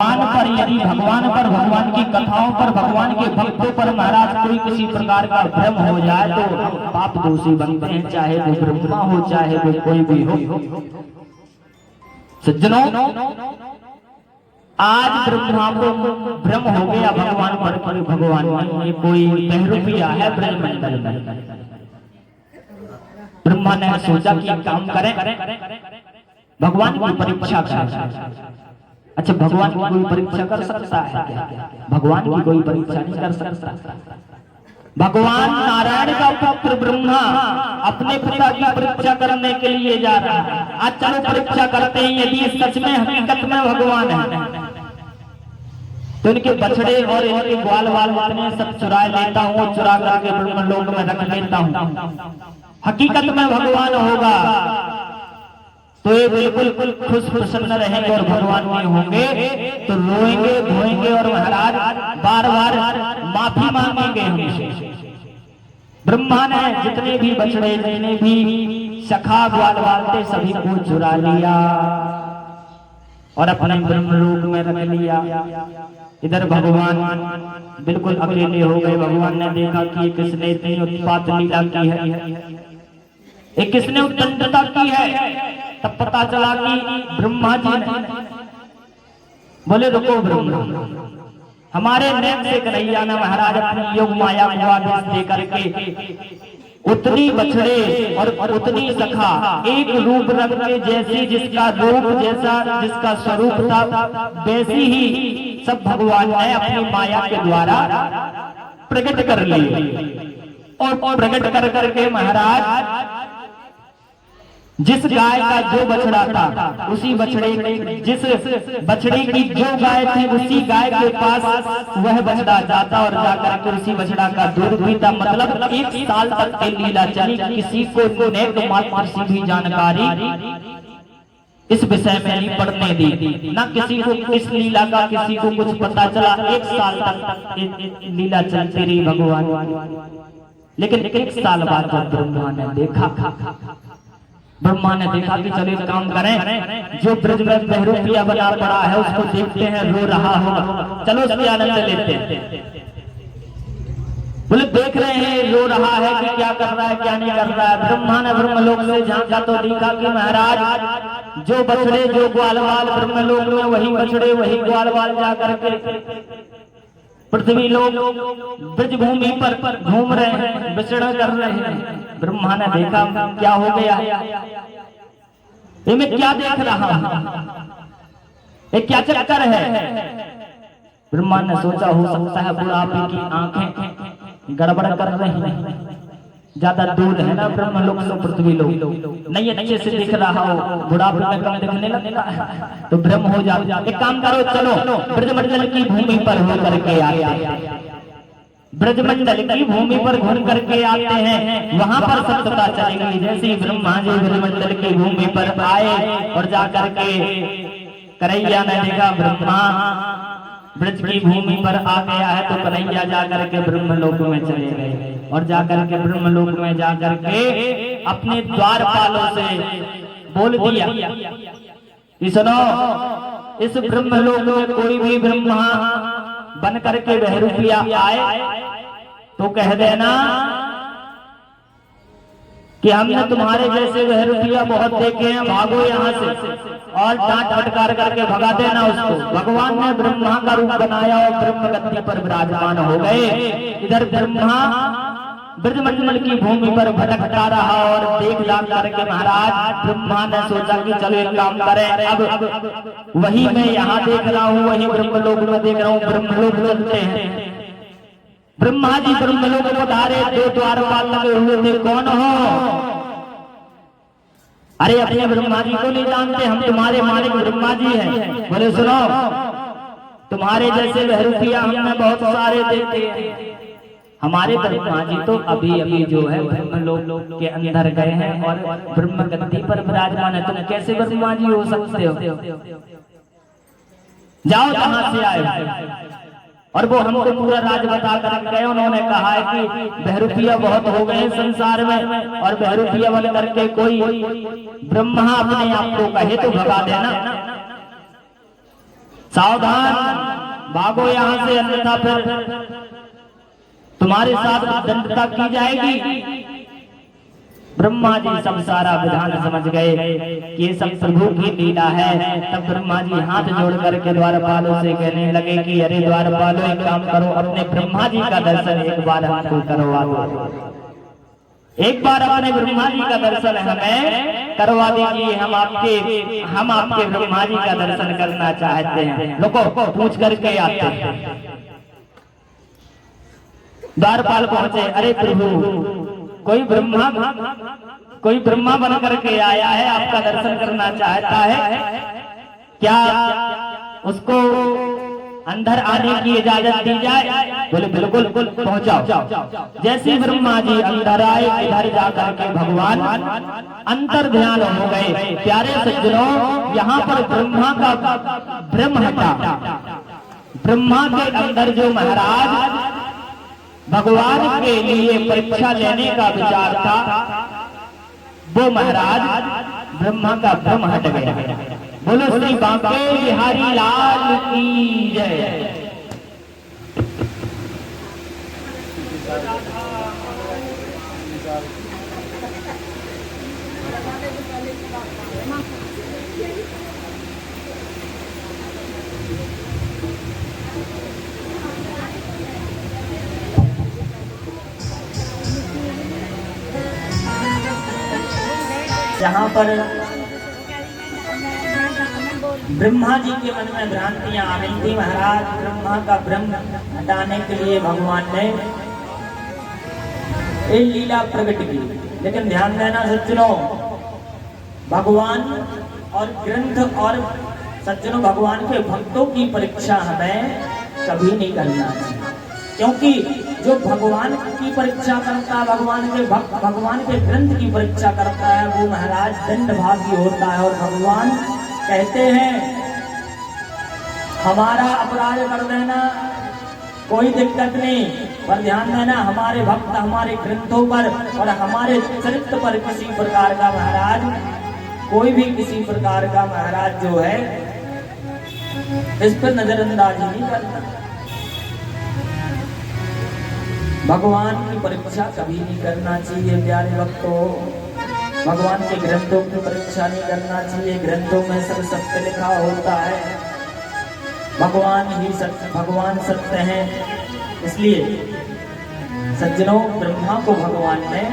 भगवान पर यदि भगवान पर, भगवान की कथाओं पर, भगवान के भक्तों पर महाराज कोई किसी प्रकार का भ्रम हो जाए तो हम पाप दोषी बनते हैं, चाहे वो ब्रह्मा हो चाहे वो कोई भी हो। सज्जनों, आज ब्रह्मा को भ्रम हो गया भगवान पर, कोई भगवान नहीं, ये कोई बहरूपिया है ब्रह्मंडल में। ब्रह्मा ने सोचा कि काम करें, भगवान की परीक्षा करें। अच्छा, भगवान की कोई परीक्षा कर सकता है क्या? भगवान की कोई परीक्षा नहीं कर सकता। भगवान नारायण का पुत्र ब्रह्मा अपने पिता की परीक्षा करने के लिए जा रहा है। आज चलो परीक्षा करते हैं, यदि सच में हकीकत में भगवान है तो इनके बछड़े और इनके ग्वाल वाल जितने सब चुरा लेता हूँ, चुरा करके ब्रह्मलोक में रख लेता हूँ। हकीकत में भगवान होगा तो ये बिल्कुल खुश प्रसन्न रहेंगे, और भगवान में होंगे तो रोएंगे धोएंगे और महाराज बार बार माफी मांगेंगे हमसे। ब्रह्मा ने जितने भी बछड़े, जितने भी सखा ग्वाल वाल थे सभी को चुरा लिया और अपने ब्रह्मलोक में रख लिया। इधर भगवान बिल्कुल अकेले हो गए। भगवान ने देखा कि किसने इतनी उत्पात लीला की है, एक किसने उद्दंडता की है। तब पता चला कि ब्रह्मा जी ने बोले, रुको ब्रह्मा, हमारे नेम से कन्हैया ने महाराज अपनी योग माया को आदेश दे करके उतनी बछड़े और उतनी सखा एक रूप रख के, जैसी जिसका रूप जैसा जिसका स्वरूप था वैसी ही सब भगवान ने अपनी माया के द्वारा प्रकट कर लिए। और प्रकट कर करके महाराज जिस गाय का जो बछड़ा था उसी बछड़े, जिस बछड़े की जो गाय थी उसी गाय के पास वह बछड़ा जाता और जाकर के उसी बछड़ा का दूध पीता। मतलब 1 साल तक की लीला चली। किसी को नेक मात्र सी भी जानकारी इस विषय में नहीं पढ़ने दी, ना किसी को इस लीला का किसी को कुछ पता चला। 1 साल तक लीला चलती रही भगवान। लेकिन 1 साल बाद जब ब्रह्मा ने देखा कि चलो एक काम करें, जो ब्रज में बहरूपिया बना पड़ा है उसको देखते हैं, रो रहा होगा, चलो उसके आनंद लेते हैं। बोले देख रहे हैं रो रहा है कि क्या कर रहा है क्या नहीं कर रहा है। ब्रह्मा ने ब्रह्मलोक से झांका तो देखा कि महाराज जो बछड़े जो ग्वालवाल ब्रह्मलोक में वही बछड़े वही ग्वालवाल जा करके पृथ्वी लोग ब्रज भूमि पर घूम रहे हैं, विचरण कर रहे हैं। ब्रह्मा ने देखा क्या हो गया, ये मैं क्या देख रहा हूं, ये क्या चक्कर है। ब्रह्मा ने सोचा हो सकता है बुढ़ापे की आंखें गड़बड़ कर रही हैं, ज्यादा दूर है ना ब्रह्मलोक से पृथ्वी लोग, नहीं अच्छे से दिख रहा हो, बुढ़ापे में कम दिखने लगता है तो भ्रम हो जाता। एक काम करो, चलो ब्रजमंडल की भूमि पर हो करके आते हैं, ब्रजमंडल की भूमि पर घूम करके आते हैं, वहां पर सब पता चलेगी। जैसे ही ब्रह्मा जी ब्रजमंडल की भूमि पर आए और जाकर के कन्हैया ने देखा ब्रह्मा ब्रज की भूमि पर आ गया है तो कन्हैया जाकर के ब्रह्मलोक में चले गए और जाकर के ब्रह्मलोक में जाकर के अपने द्वारपालों से बोल दिया कि सुनो, इस ब्रह्मलोक में कोई भी ब्रह्मा बन करके बहरूपिया आए तो कह देना कि हमने तुम्हारे जैसे बहरूपिया बहुत देखे हैं, भागो यहाँ से, और डांट फटकार करके भगा देना उसको। भगवान ने ब्रह्मा का रूप बनाया और ब्रह्म गद्दी पर विराजमान हो गए। इधर ब्रह्मा ब्रजमंडल की भूमि पर भटकता रहा और देख दाख करके महाराज ब्रह्मा ने सोचा कि चलो एक काम करें, अब वही मैं यहाँ देख रहा हूँ वही ब्रह्मलोक में देख रहा हूँ, ब्रह्मलोक चलते हैं। ब्रह्मा जी ब्रह्मलोक को धारे 2 द्वारपाल लगे हुए थे, कौन हो? अरे अपने ब्रह्मा जी को नहीं जानते, हम तुम्हारे मालिक ब्रह्मा जी हैं। बोले सुनो, तुम्हारे जैसे बहरूपिया हमने बहुत सारे देखे हैं, हमारे ब्रह्मा जी तो अभी अभी जो है ब्रह्मलोक के अंदर गए हैं और ब्रह्म गद्दी पर विराजमान है, तुम कैसे ब्रह्मा जी हो सकते हो? जाओ कहां से आए। और वो हमको पूरा राज बता कर गए। उन्होंने कहा है कि बहरूपिया बहुत हो गए संसार में, और बहरूपिया बन करके कोई ब्रह्मा अपने आप को कहे तो भगा देना। सावधान, भागो यहाँ से, अन्यथा फिर तुम्हारे साथ दंडता की जाएगी। ब्रह्मा जी सब सारा विधान समझ गए कि ये सब प्रभु की लीला है। तब ब्रह्मा जी हाथ जोड़ करके द्वारपालों से कहने लगे कि अरे द्वारपालों, एक काम करो, अपने ब्रह्मा जी का दर्शन एक बार हमको करवा दो, एक बार अपने ब्रह्मा जी का दर्शन हमें करवा दीजिए। हम आपके ब्रह्मा जी का दर्शन करना चाहते हैं। लोगों पूछ करके आते हैं। द्वारपाल पहुंचे, अरे प्रभु, कोई ब्रह्मा बन करके आया है, आपका दर्शन करना चाहता है, क्या उसको अंदर आने की इजाजत दी जाए? बोले बिल्कुल, पहुंचाओ। जैसे ब्रह्मा जी अंदर आए, इधर जाकर के भगवान अंतर ध्यान हो गए। प्यारे सज्जनों, यहाँ पर ब्रह्मा का ब्रह्म हटा। ब्रह्मा के अंदर जो महाराज भगवान के लिए परीक्षा लेने का विचार था, वो महाराज ब्रह्मा का ब्रह्म हट गया। बोलो श्री बांके बिहारी लाल की जय। यहाँ पर ब्रह्मा जी के मन में भ्रांतियां आ रही थी। महाराज ब्रह्मा का ब्रह्म हटाने के लिए भगवान ने एक लीला प्रकट की। लेकिन ध्यान देना सज्जनों, भगवान और ग्रंथ और सज्जनों, भगवान के भक्तों की परीक्षा हमें कभी नहीं करना चाहिए, क्योंकि जो भगवान की परीक्षा करता है, भगवान के भक्त भगवान के ग्रंथ की परीक्षा करता है, वो महाराज दंड भागी होता है। और भगवान कहते हैं हमारा अपराध कर देना कोई दिक्कत नहीं, पर ध्यान देना हमारे भक्त हमारे ग्रंथों पर और हमारे चरित्र पर किसी प्रकार का महाराज, कोई भी किसी प्रकार का महाराज जो है इस पर नजरअंदाजी नहीं करता। भगवान की परीक्षा कभी नहीं करना चाहिए प्यारे भक्तों। भगवान के ग्रंथों की परीक्षा नहीं करना चाहिए। ग्रंथों में सब सत्य लिखा होता है, भगवान ही सत्य, भगवान सत्य है। इसलिए सज्जनों, ब्रह्मा को भगवान ने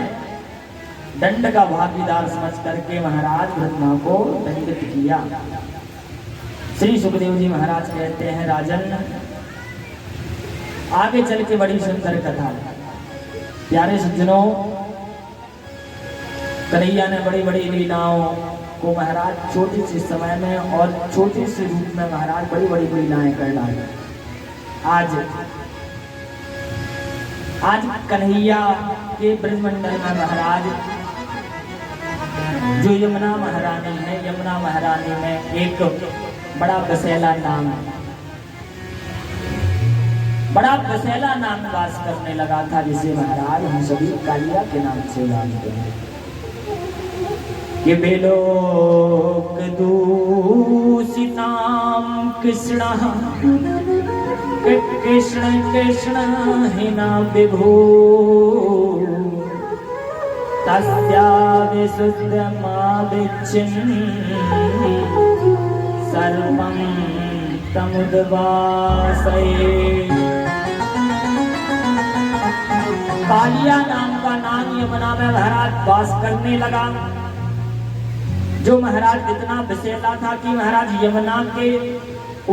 दंड का भागीदार समझ करके महाराज ब्रह्मा को दंडित किया। श्री सुखदेव जी महाराज कहते हैं, राजन आगे चल के बड़ी सुंदर कथा। प्यारे सज्जनों, कन्हैया ने बड़ी बड़ी लीलाओं को महाराज छोटे से समय में और छोटे से रूप में महाराज बड़ी बड़ी लीलाएं कर डाली। आज कन्हैया के ब्रजमंडल में महाराज जो यमुना महारानी है, यमुना महारानी में एक बड़ा बसेला नाम, बड़ा बसेला नाम वास करने लगा था, जिसे महाराज हम सभी कालिया के नाम से जानते हैं। ये बेलोक दूषिताम कृष्ण कृष्ण कृष्ण हिना विभू तस्या विशुद्धमाविच्छिन्न सर्वं तमुद्वासये। कालिया नाम का नाम यमुना में महाराज वास करने लगा। जो महाराज इतना विशेला था कि महाराज यमुना के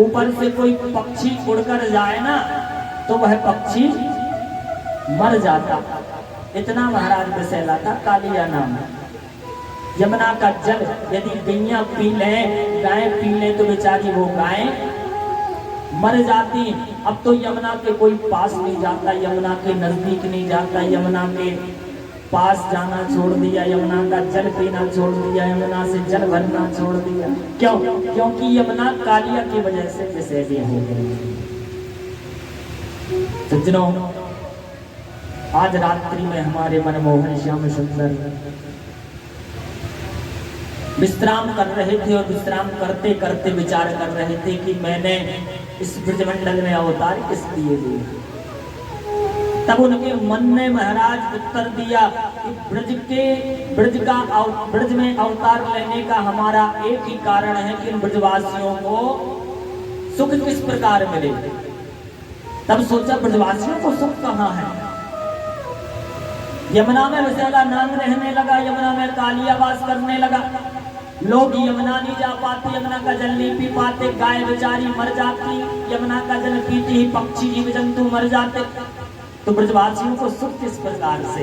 ऊपर से कोई पक्षी उड़कर जाए ना तो वह पक्षी मर जाता, इतना महाराज विशेला था कालिया नाम। यमुना का जल यदि गैया पी ले, गाय पी ले तो बेचारी वो गाय मर जाती। अब तो यमुना के कोई पास नहीं जाता, यमुना के नजदीक नहीं जाता, यमुना के पास जाना छोड़ दिया, यमुना का जल पीना छोड़ दिया, यमुना से जल भरना छोड़ दिया। क्यों? क्योंकि यमुना कालिया की वजह से विषैली हो गई। सज्जनों, आज रात्रि में हमारे मनमोहन श्याम सुंदर विश्राम कर रहे थे और विश्राम करते करते विचार कर रहे थे कि मैंने इस ब्रजमंडल में अवतार किस लिए लिया। तब उनके मन ने महाराज उत्तर दिया कि ब्रज में अवतार लेने का हमारा एक ही कारण है कि इन ब्रजवासियों को सुख किस प्रकार मिले। तब सोचा ब्रजवासियों को सुख कहाँ है। यमुना में विशाला नाम रहने लगा, यमुना में कालिया वास करने लगा। लोग यमुना नहीं जा पाते, यमुना का जल नहीं पी पाते, गाय बेचारी मर जाती, यमुना का जल पीते ही पक्षी जीव जंतु मर जाते। तो ब्रजवासियों को सुख किस प्रकार से,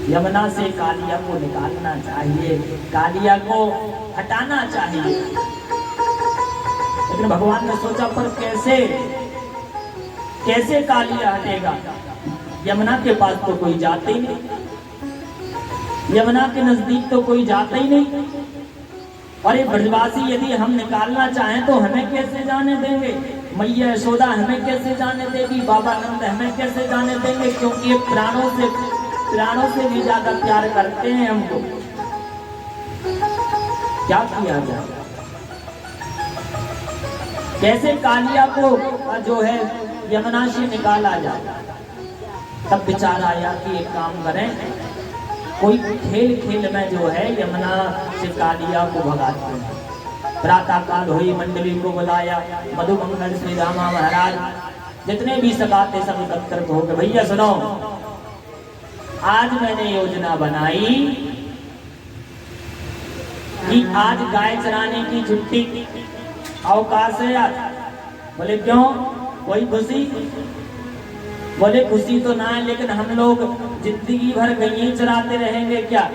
यमुना से कालिया को निकालना चाहिए, कालिया को हटाना चाहिए। लेकिन भगवान ने सोचा पर कैसे कालिया हटेगा। यमुना के पास तो कोई जाते ही नहीं, यमुना के नजदीक तो कोई जाता ही नहीं। और ये ब्रजवासी यदि हम निकालना चाहें तो हमें कैसे जाने देंगे, मैया यशोदा हमें कैसे जाने देगी, बाबा नंद हमें कैसे जाने देंगे, क्योंकि ये प्राणों से भी ज्यादा प्यार करते हैं हमको। क्या किया जाए, कैसे कालिया को जो है यमुना से निकाला जाए। तब विचार आया कि एक काम करें, कोई खेल में जो है यमुना से कालिया को भगाते हैं। प्रातः काल हुई, मंडली को बुलाया, मधुमंगल श्री रामा महाराज जितने भी सगाते सब एकत्रित हो गए। भैया सुनो, आज मैंने योजना बनाई कि आज गाय चराने की छुट्टी अवकाश है आज। बोले क्यों, कोई खुशी? बोले खुशी तो ना है, लेकिन हम लोग जिंदगी भर गईं चराते रहेंगे क्या?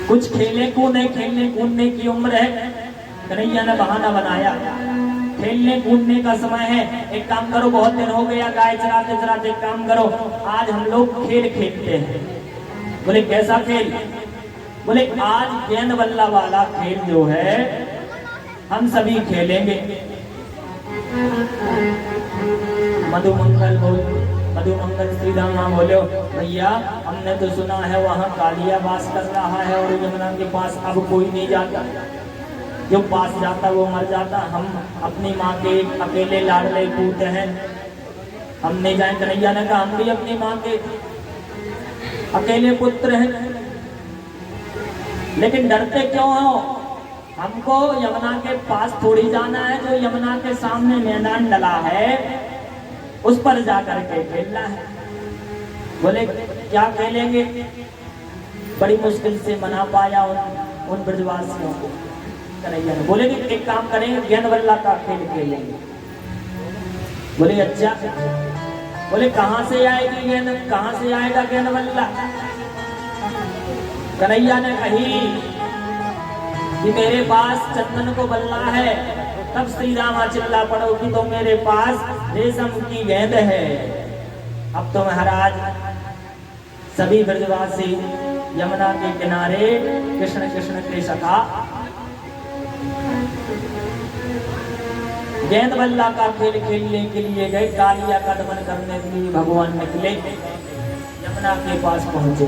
कुछ खेलने कूदने की उम्र है। कन्हैया ने बहाना बनाया, खेलने कूदने का समय है। एक काम करो, बहुत दिन हो गया गाय चराते चराते, एक काम करो आज हम लोग खेल खेलते हैं। बोले कैसा खेल? बोले आज गेंद बल्ला वाला खेल जो है हम सभी खेलेंगे। मधुमंगल श्री रामा बोले भैया हमने तो सुना है वहाँ कालिया वास कर रहा है और यमुना के पास अब कोई नहीं जाता, जो पास जाता वो मर जाता। हम अपनी माँ के अकेले लाडले पूत हैं, हम नहीं जाए। कन्हैया ने कहा हम भी अपनी माँ के अकेले पुत्र हैं, लेकिन डरते क्यों हो? हमको यमुना के पास थोड़ी जाना है, जो यमुना के सामने मैदान डला है उस पर जाकर के खेलना है। बोले क्या खेलेंगे? बड़ी मुश्किल से मना पाया उन ब्रजवासियों को कन्हैया ने। बोले कि एक काम करेंगे, गेंद बल्ला का खेल खेलेंगे। बोले अच्छा। बोले कहाँ से आएगी गेंद, कहाँ से आएगा गेंद बल्ला? कन्हैया ने कही कि मेरे पास चंदन को बल्ला है। तब श्री रामा चिल्ला पड़ो कि तो मेरे पास रेशम की गेंद है। अब तो महाराज सभी ब्रजवासी यमुना के किनारे कृष्ण कृष्ण के सखा गेंद बल्ला का खेल खेलने के लिए गए। कालिया का दमन करने के लिए भगवान निकले, यमुना के पास पहुंचे।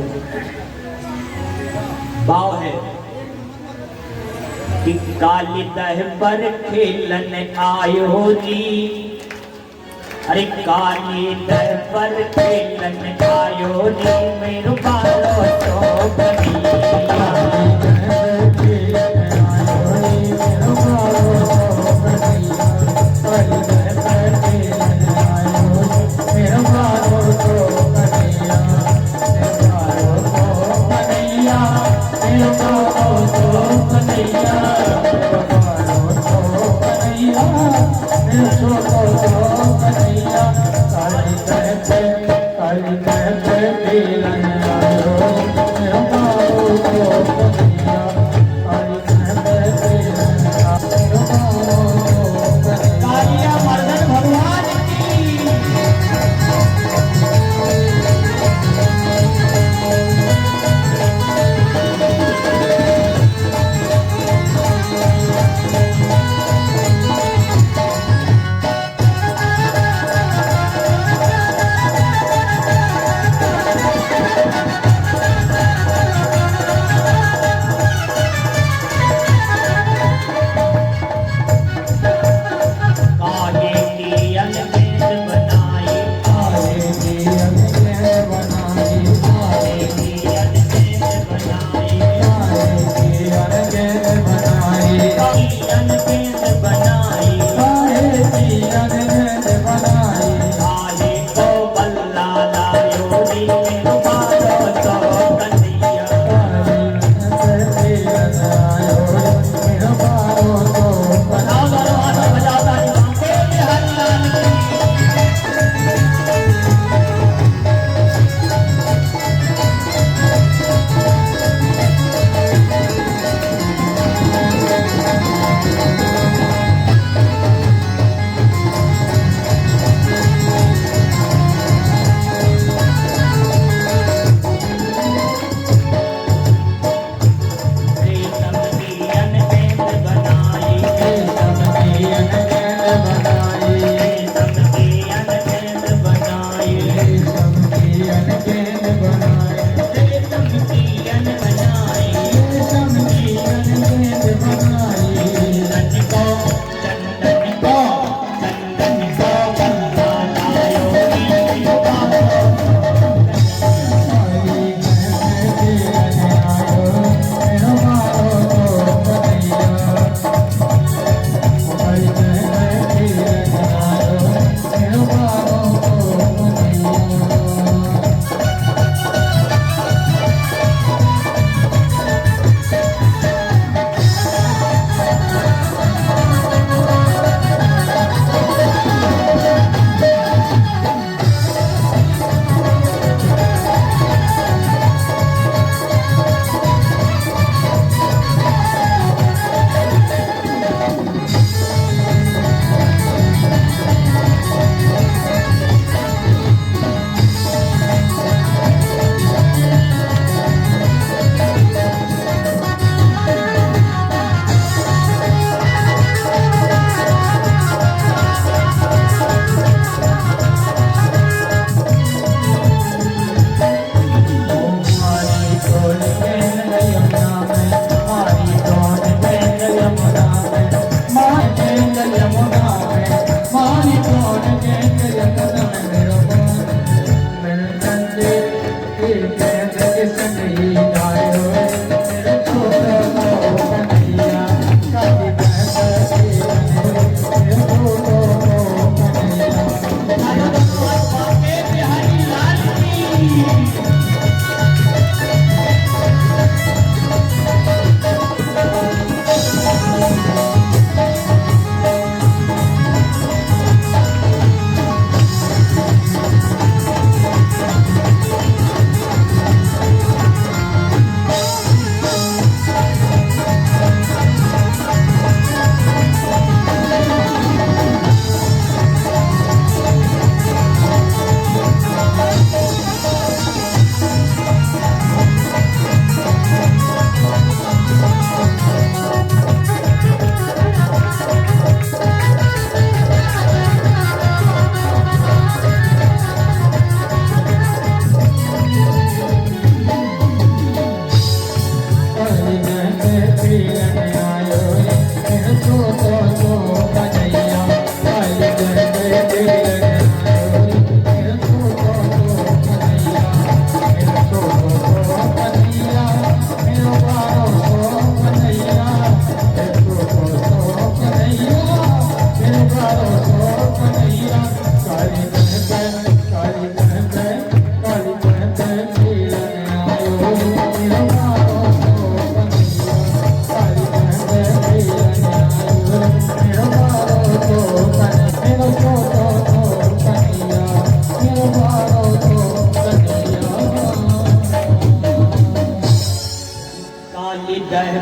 भाव है कि काली दह पर खेलन आयो जी, अरे काली दह पर खेलन आयो जी, मेरो बालो तो बनिया। काली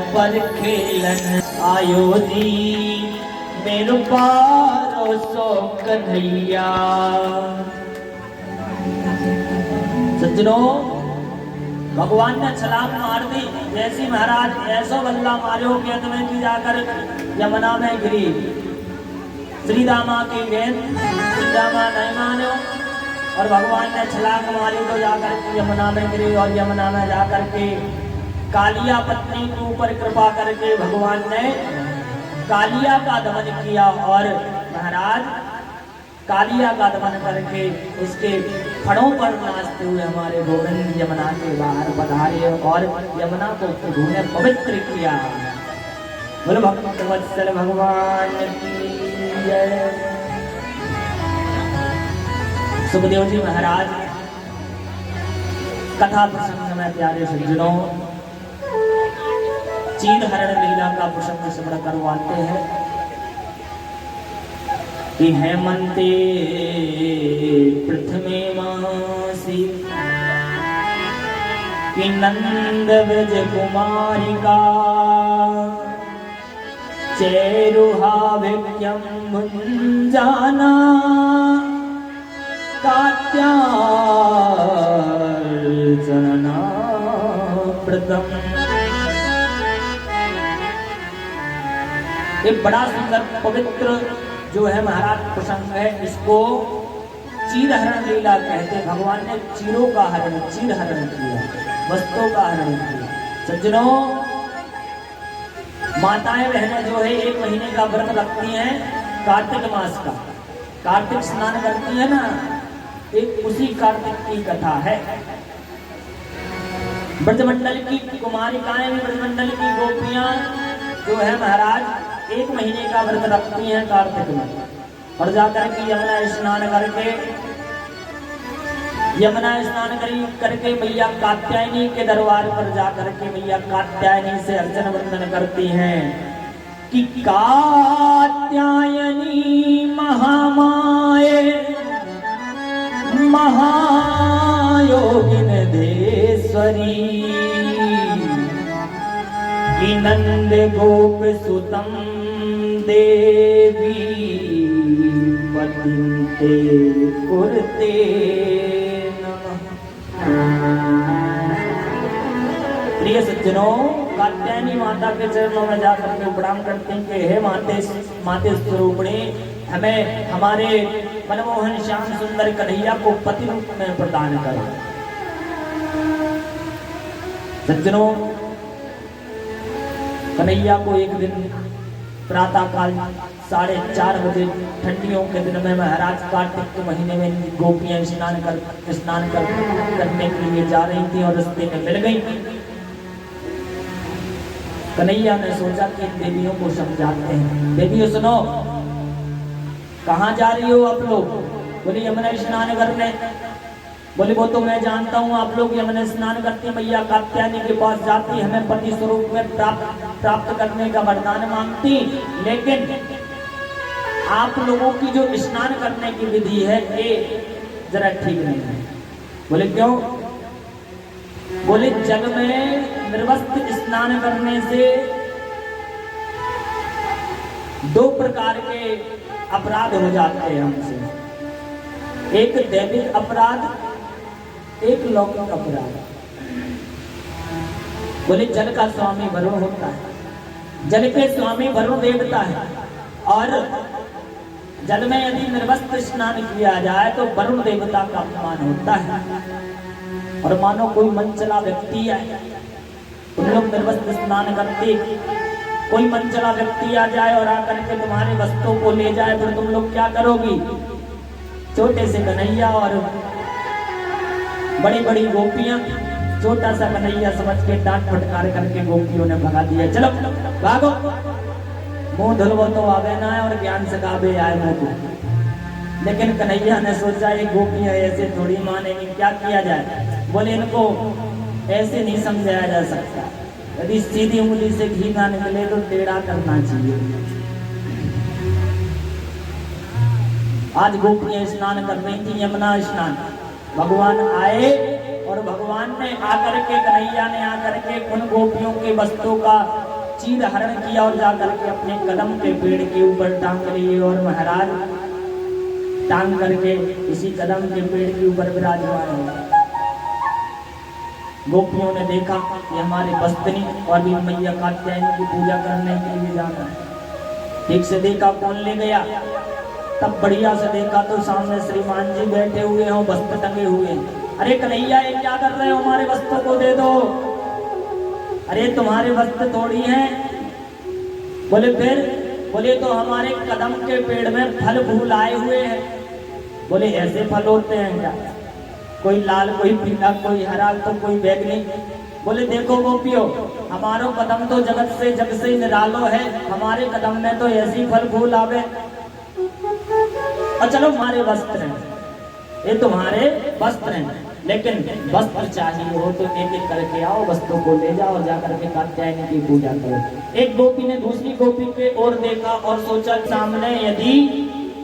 पर खेलन आयो जी मेरू पारो सो कन्हैया। सज्जनों, भगवान ने छलांग मार दी जैसी महाराज ऐसो बल्ला मारो कि अंत में की जाकर यमुना में गिरी। श्री दामा की गेंद श्री दामा नहीं मानो और भगवान ने छलांग मारी तो जाकर यमुना में गिरी और यमुना में जाकर के कालिया पत्नी के ऊपर कृपा करके भगवान ने कालिया का दमन किया और महाराज कालिया का दमन करके उसके फड़ों पर नाचते हुए हमारे गोविंद यमुना के बाहर पधारे और यमुना को उन्होंने पवित्र किया। बोलो भक्त वत्सल भगवान की जय। सुखदेव जी महाराज कथा प्रसंग में प्यारे सज्जनों चीन हरण लीला का प्रसंग स्मरण करवाते हैं कि हेमंते प्रथमे मासी कि नंद व्रज कुमारिका चेरुहा विज्ञम भुंजाना कात्यार्चना प्रथम। एक बड़ा सुंदर पवित्र जो है महाराज प्रसंग है, इसको चीर हरण लीला कहते। भगवान ने चीरों का हरण चीर हरण किया, वस्तुओं का हरण किया। सज्जनों, माताएं बहनें जो है 1 महीने का व्रत रखती हैं कार्तिक मास का, कार्तिक स्नान करती है ना, एक उसी कार्तिक की कथा है। ब्रजमंडल की कुमारिकाएं भी ब्रजमंडल की गोपियां जो है महाराज 1 महीने का व्रत रखती हैं कार्तिक में और जाकर के यमुना स्नान करके मैया कात्यायनी के दरबार पर जाकर के मैया कात्यायनी से अर्चन वंदन करती हैं कि कात्यायनी महामाये महायोगिन देश्वरी कि नंद गोप सुतम देवी पतिते कुरते नमः। प्रिय सज्जनों, कात्यायनी माता के चरणों में जाकर के प्रणाम करते हैं कि हे माते स्वरूपिणी, हमें हमारे मनमोहन श्याम सुंदर कन्हैया को पति रूप में प्रदान करो। सज्जनों, कन्हैया को एक दिन प्रातः काल 4:30 बजे ठंडियों के दिन में महाराज कार्तिक के महीने में गोपियां स्नान करने के लिए जा रही थी और रास्ते में मिल गई। कन्हैया ने सोचा कि देवियों को समझाते हैं। देवियों सुनो, कहाँ जा रही हो आप लोग? बोले यमुना स्नान करने। बोले वो तो मैं जानता हूँ, आप लोग यमुना स्नान करती मैया कात्यायनी के पास जाती, हमें पति स्वरूप में प्राप्त करने का वरदान मांगती, लेकिन आप लोगों की जो स्नान करने की विधि है ये जरा ठीक नहीं है। बोले क्यों? बोले जग में निर्वस्त्र स्नान करने से 2 प्रकार के अपराध हो जाते हैं हमसे, एक दैविक अपराध, एक लौकिक अपराध। बोले जल का स्वामी वरुण होता है, जल के स्वामी वरुण देवता है और जल में यदि निर्वस्त्र स्नान किया जाए तो वरुण देवता का अपमान होता है। और मानो कोई मन चला व्यक्ति है, तुम लोग निर्वस्त्र स्नान करते कोई मनचला व्यक्ति आ जाए और आकर के तुम्हारे वस्तुओं को ले जाए, फिर तुम लोग क्या करोगी? छोटे से कन्हैया और बड़ी बड़ी गोपियां, छोटा सा कन्हैया समझ के डांट फटकार करके गोपियों ने भगा दिया, चलो भागो, मुंह धुलवो तो आवे ना है और ज्ञान सकाबे आए मुंह को। लेकिन कन्हैया ने सोचा ये गोपियां ऐसे थोड़ी मानेंगी, क्या किया जाए? बोले इनको ऐसे नहीं समझाया जा सकता, यदि सीधी उंगली से घी ना निकले तो टेढ़ा करना चाहिए। आज गोपियां स्नान कर रही थी, यमुना स्नान, भगवान आए और भगवान ने आकर के, कन्हैया ने आकर के उन गोपियों के वस्त्रों का चीर हरण किया और जाकर के अपने कदम के पेड़ के ऊपर टांग लिए और महाराज टांग करके इसी कदम के पेड़ के ऊपर विराजमान हो। गोपियों ने देखा कि हमारे बस्तनी और भी मैया कात्यायनी की पूजा करने के लिए जाना है। ठीक से देखा कौन ले गया, तब बढ़िया से देखा तो सामने श्रीमान जी बैठे हुए हो, वस्त्र टंगे हुए। अरे कन्हैया ये क्या कर रहे हो, हमारे वस्त्रों को दे दो। अरे तुम्हारे वस्त्र थोड़ी हैं। बोले फिर? बोले तो हमारे कदम के पेड़ में फल फूल आए हुए हैं। बोले ऐसे फल होते हैं क्या? कोई लाल, कोई पीला, कोई हरा, तो कोई बैगनी। बोले देखो गोपियों, हमारो कदम तो जगत से जग से निरालो है, हमारे कदम में तो ऐसी फल फूल आवे। और चलो हमारे वस्त्र हैं, ये तुम्हारे वस्त्र हैं, लेकिन वस्त्र चाहिए हो तो एक एक करके आओ, वस्त्रों को ले जाओ और जाकर के कात्यायनी की पूजा करो। एक गोपी ने दूसरी गोपी के ओर देखा और सोचा सामने यदि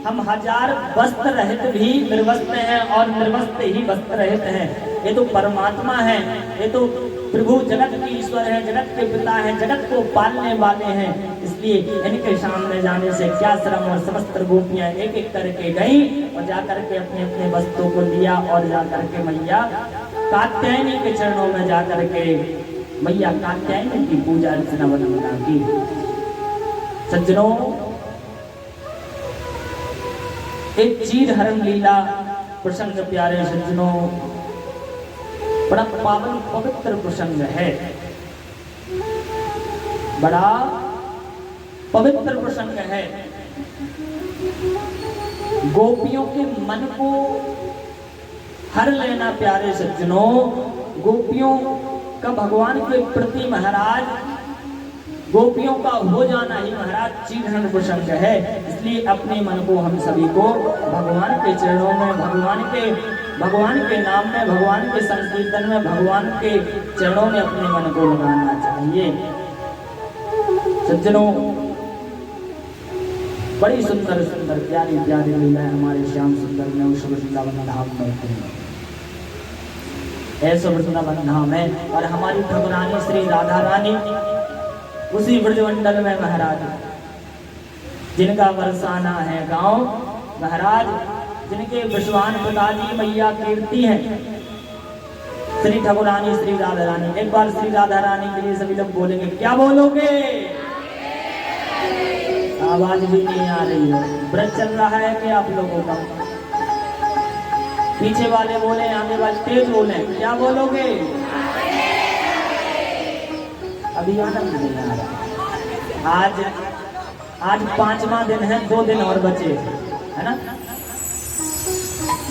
हम 1000 वस्त्र रहित भी निर्वस्त्र हैं और निर्वस्त्र ही वस्त्र रहित हैं, ये तो परमात्मा है, ये तो प्रभु जगत के ईश्वर है, जगत के पिता है, जगत को पालने वाले हैं, इसलिए इनके सामने जाने से क्या श्रम। और समस्त गोपियां एक एक करके गई और जाकर के अपने अपने वस्त्रों को लिया और जाकर के मैया कात्यायनी के चरणों में जाकर के मैया कात्यायनी की पूजा अर्चना बना की। सज्जनों, एक चीर हरण लीला प्रसंग प्यारे सज्जनों, बड़ा पावन पवित्र प्रसंग है, बड़ा पवित्र प्रसंग है। गोपियों के मन को हर लेना प्यारे सज्जनों, गोपियों का भगवान के प्रति महाराज, गोपियों का हो जाना ही महाराज चीरहरण प्रसंग है। इसलिए अपने मन को हम सभी को भगवान के चरणों में, भगवान के नाम में, भगवान के संकीर्तन में, भगवान के चरणों में अपने मन को लगाना चाहिए। सज्जनों, बड़ी सुंदर सुंदर प्यारी प्यारी लीलाएं हमारे श्याम सुंदर ने उस वृंदावन धाम में की, ऐसे वृंदावन धाम है। और हमारी ठाकुरानी श्री राधा रानी उसी ब्रजमंडल में महाराज, जिनका बरसाना है गांव महाराज, जिनके विश्वान पिताजी मैया कीर्ति है, श्री ठाकुरानी श्री राधा रानी। एक बार श्री राधा रानी के लिए सभी लोग बोलेंगे, क्या बोलोगे? आवाज भी नहीं आ रही है। ब्रज चल रहा है कि आप लोगों का? पीछे वाले बोले, आगे वाले तेज बोले, क्या बोलोगे? अभी आनंद नहीं आ रहा। आज 5वां दिन है, 2 दिन और बचे है ना,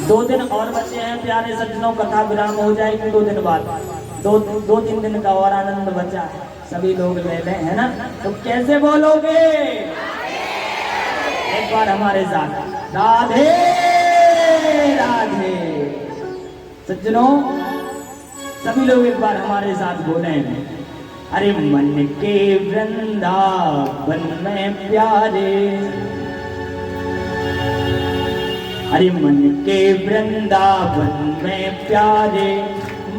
2 दिन और बचे हैं प्यारे सज्जनों, कथा विराम हो जाएगी 2 दिन बाद, 2-3 दिन का और आनंद बचा है, सभी लोग ले लें है ना। तो कैसे बोलोगे? एक बार हमारे साथ, राधे राधे। सज्जनों, सभी लोग एक बार हमारे साथ बोले, अरे मन के वृंदावन में प्यारे, अरे मन के वृंदावन में प्यारे,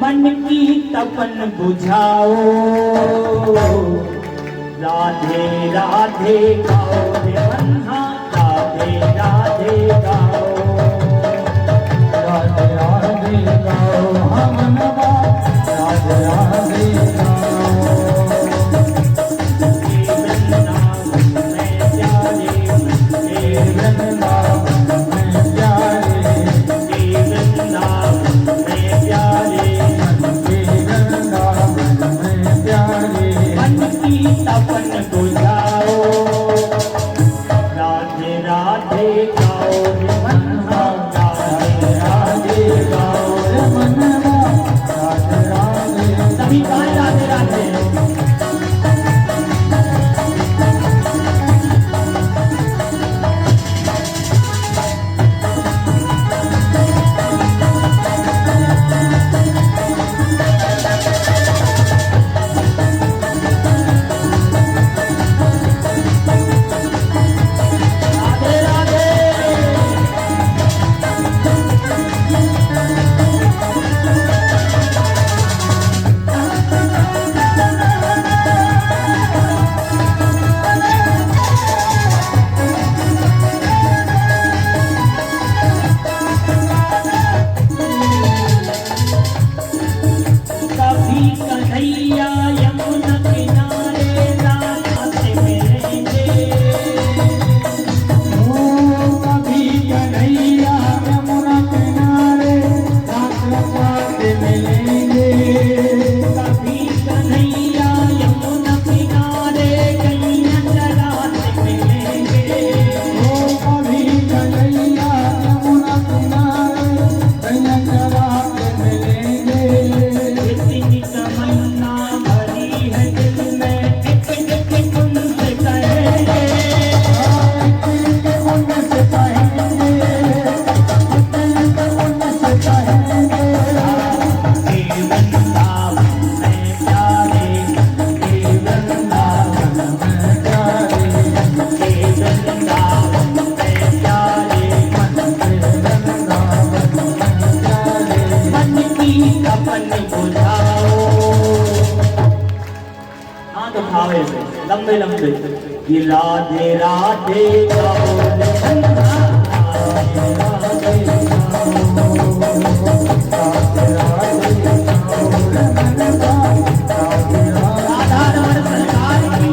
मन की तपन बुझाओ, राधे राधे गाओ रे मन्हा, राधे राधे गाओ, राधे राधे गाओ हम नवा, राधे राधे गाओ। तपन बुझा राधे राधे गाओ रे मनवा, राधे राधे गाओ रे मनवा, राधे राधे। सभी गाएं राधे राधे। लंबे लंबे ये राधे राधे गाओ रे मनवा, राधे राधे गाओ, राधे राधे गाओ रे मनवा, राधे राधे। राधा रमण सरकार की।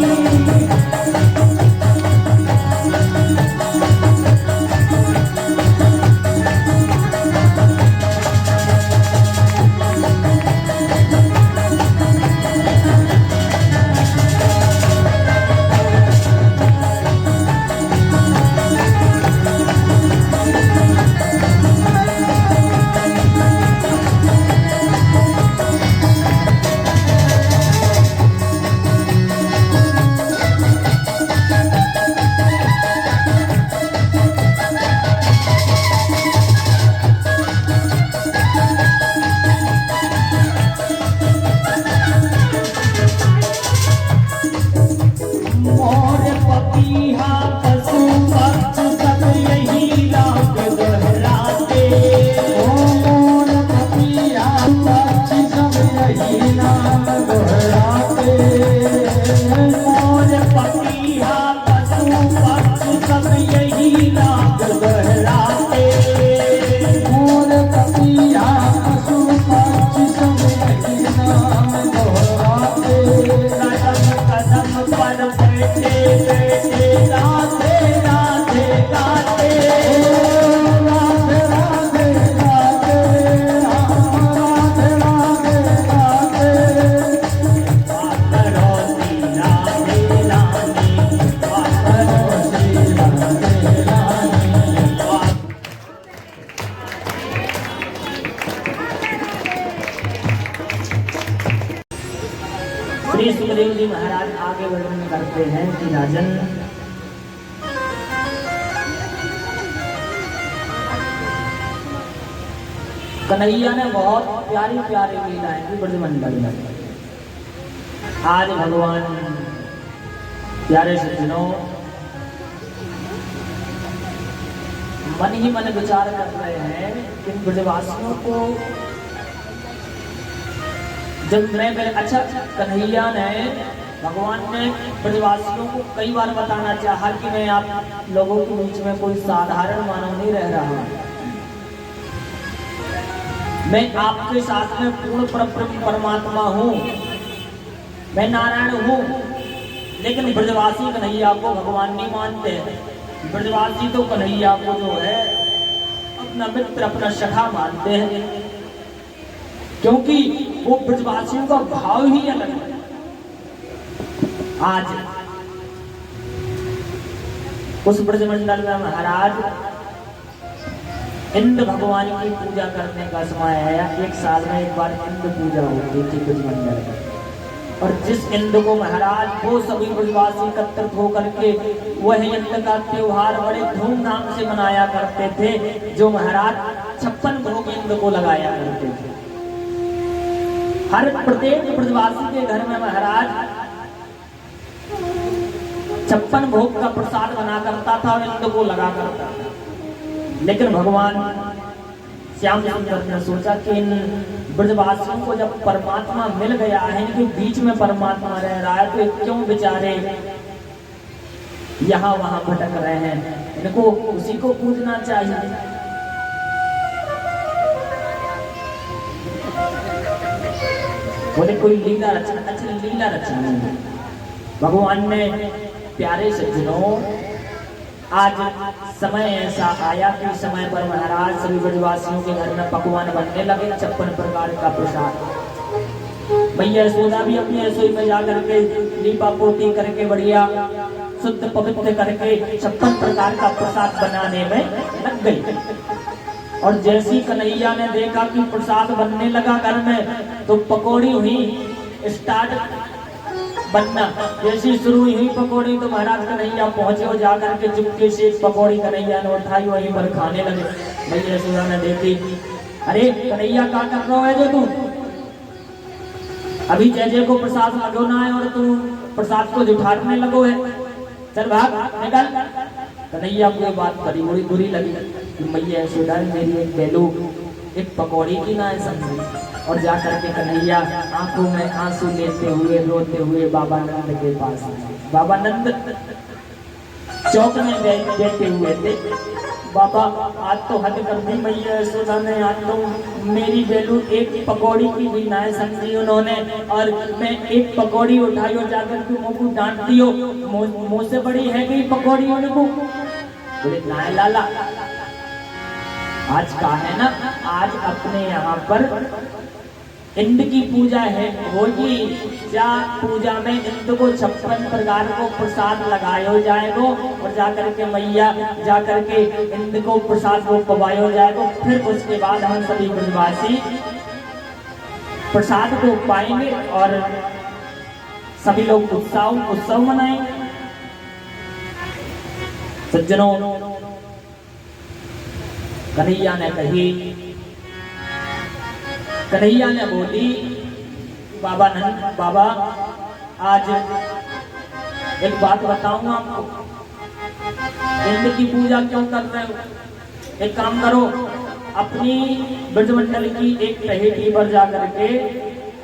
श्री सुखदेव जी महाराज आगे वर्णन करते हैं कि राजन, कन्हैया ने बहुत प्यारी प्यारी लीलाएं की ब्रजमंडल में। आज भगवान प्यारे सज्जनों मन ही मन विचार कर रहे हैं कि ब्रजवासियों को जब मैं अच्छा कन्हैया ने भगवान ने ब्रजवासियों को कई बार बताना चाहा कि मैं आप लोगों के बीच में कोई साधारण मानव नहीं रह रहा हूं, मैं आपके साथ में पूर्ण परब्रह्म परमात्मा हूं, मैं नारायण हूं। लेकिन ब्रजवासी कन्हैया को भगवान नहीं मानते। ब्रजवासी तो कन्हैया को जो है अपना मित्र अपना सखा मानते हैं, क्योंकि वो ब्रजवासियों का भाव ही अलग है। आज उस ब्रजमंडल में महाराज इंद्र भगवान की पूजा करने का समय आया। एक साल में एक बार इंद्र पूजा होती थी ब्रजमंडल में, और जिस इंद्र को महाराज वो सभी ब्रजवासी एकत्रित होकर के वह इंद्र का त्योहार बड़े धूमधाम से मनाया करते थे, जो महाराज 56 भोग इंद्र को लगाया करते थे। हर प्रत्येक ब्रजवासी के घर में महाराज 56 भोग का प्रसाद बना करता था और इंद्र को लगा करता था। लेकिन भगवान श्याम सुंदर ने सोचा कि इन ब्रजवासियों को जब परमात्मा मिल गया है, इनके बीच में परमात्मा रह रहा है, तो क्यों बेचारे यहाँ वहां भटक रहे हैं, इनको उसी को पूजना चाहिए। बोले कोई लीला रचना, अच्छा लीला रचना है। भगवान ने प्यारे सज्जनों, आज समय ऐसा आया कि समय पर महाराज सभी ब्रजवासियों के घर में पकवान बनने लगे, 56 प्रकार का प्रसाद। मैया यशोदा भी अपनी रसोई में जाकर के लीपा पोती करके बढ़िया शुद्ध पवित्र करके 56 प्रकार का प्रसाद बनाने में लग गई। और जैसी कन्हैया ने देखा कि प्रसाद बनने लगा घर में, तो पकौड़ी हुई स्टार्ट बनना। जैसी शुरू हुई पकौड़ी तो महाराज कन्हैया पहुंचे और जाकर के चुपके से एक पकौड़ी कन्हैया ने उठाई, वहीं पर खाने लगे। मैया यशोदा ने देखी, अरे कन्हैया क्या कर रहा है जो तू, अभी जय जय को प्रसाद लगोना है और तू प्रसाद को जुठाने लगो है, चल भाग निकल। कन्हैया को ये बात बड़ी बुरी लगी कि मैया यशोदा मेरी एक बेलू एक पकौड़ी की ना है समझी। और जाकर के कन्हैया आंखों में आंसू लेते हुए रोते हुए बाबा नंद के पास आए। बाबा नंद चौक में बैठे हुए थे। बाबा आज तो हद कर दी मैया यशोदा ने, आज तो मेरी बेलू एक पकौड़ी की भी ना है समझी उन्होंने, और मैं एक पकौड़ी उठाई और जाकर के मुँह को डांट दियो, मुँह से बड़ी है कि पकौड़ी उनको। बोले ना लाला, आज का है ना, आज अपने यहाँ पर इंद्र की पूजा है होगी, जा पूजा में इंद्र को 56 प्रकार को प्रसाद लगायो जाएगा और जाकर के मैया जाकर के इंद्र को प्रसाद को पवायो जाएगा। फिर उसके बाद हम सभी ब्रजवासी प्रसाद को पाएंगे और सभी लोग उत्सव मनाएंगे। सज्जनों, कन्हैया ने कही, कन्हैया ने बोली, बाबा नंद बाबा आज एक बात बताऊंगा आपको, इंद्र की पूजा क्यों कर रहे हो? एक काम करो, अपनी ब्रजमंडल की एक टहेटी पर जाकर के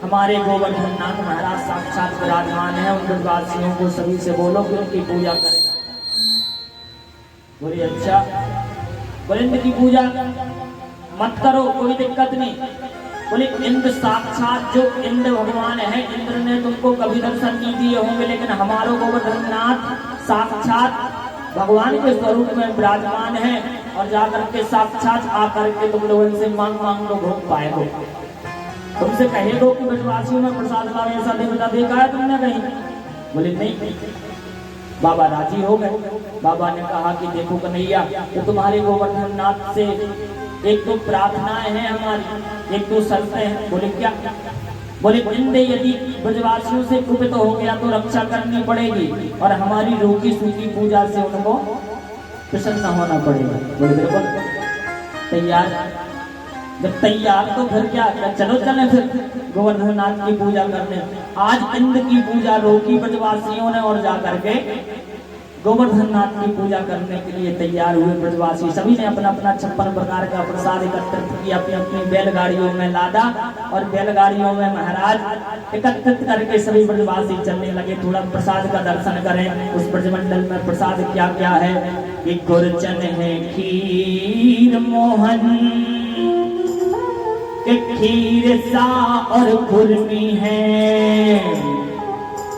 हमारे गोवर्धन नाथ महाराज साक्षात विराजमान है, उन ब्रजवासियों को सभी से बोलो कि उनकी पूजा करें। बोले अच्छा, बोले इंद्र की पूजा मत करो, कोई दिक्कत नहीं। बोले इंद्र साक्षात जो इंद्र भगवान है, इंद्र ने तुमको कभी दर्शन नहीं दिए होंगे, लेकिन हमारो गोवर्धन नाथ साक्षात भगवान के स्वरूप में विराजमान है और जाकर के साक्षात आकर के तुम लोग इनसे मांग लो भोग पाएगो। तुमसे कहेगो कि ब्रजवासियों में प्रसाद लाओ, ऐसा देवता देखा है तुमने कहीं? बोले नहीं। बाबा राजी हो गए। बाबा ने कहा कि देखो कन्हैया, तो तुम्हारे गोवर्धन नाथ से एक तो प्रार्थनाएं हैं हमारी, एक तो शर्तें हैं। बोले क्या? बोले इंद्र यदि ब्रजवासियों से कुपित हो गया तो रक्षा करनी पड़ेगी और हमारी रोकी सूखी पूजा से उनको प्रसन्न होना पड़ेगा। बोले बिल्कुल तैयार। जब तैयार तो फिर क्या, चलो चले फिर गोवर्धन नाथ की पूजा करने। आज इंद्र की पूजा रोकी ब्रजवासियों ने और जाकर के गोवर्धन नाथ की पूजा करने के लिए तैयार हुए ब्रजवासी। सभी ने अपना अपना 56 प्रकार का प्रसाद एकत्रित किया, अपनी अपनी बैलगाड़ियों में लादा और बैलगाड़ियों में महाराज एकत्रित करके सभी ब्रजवासी चलने लगे। थोड़ा प्रसाद का दर्शन करें, उस ब्रजमंडल में प्रसाद क्या क्या है। एक गुरचन है, खीर मोहन के खीर सा और खुरमी है,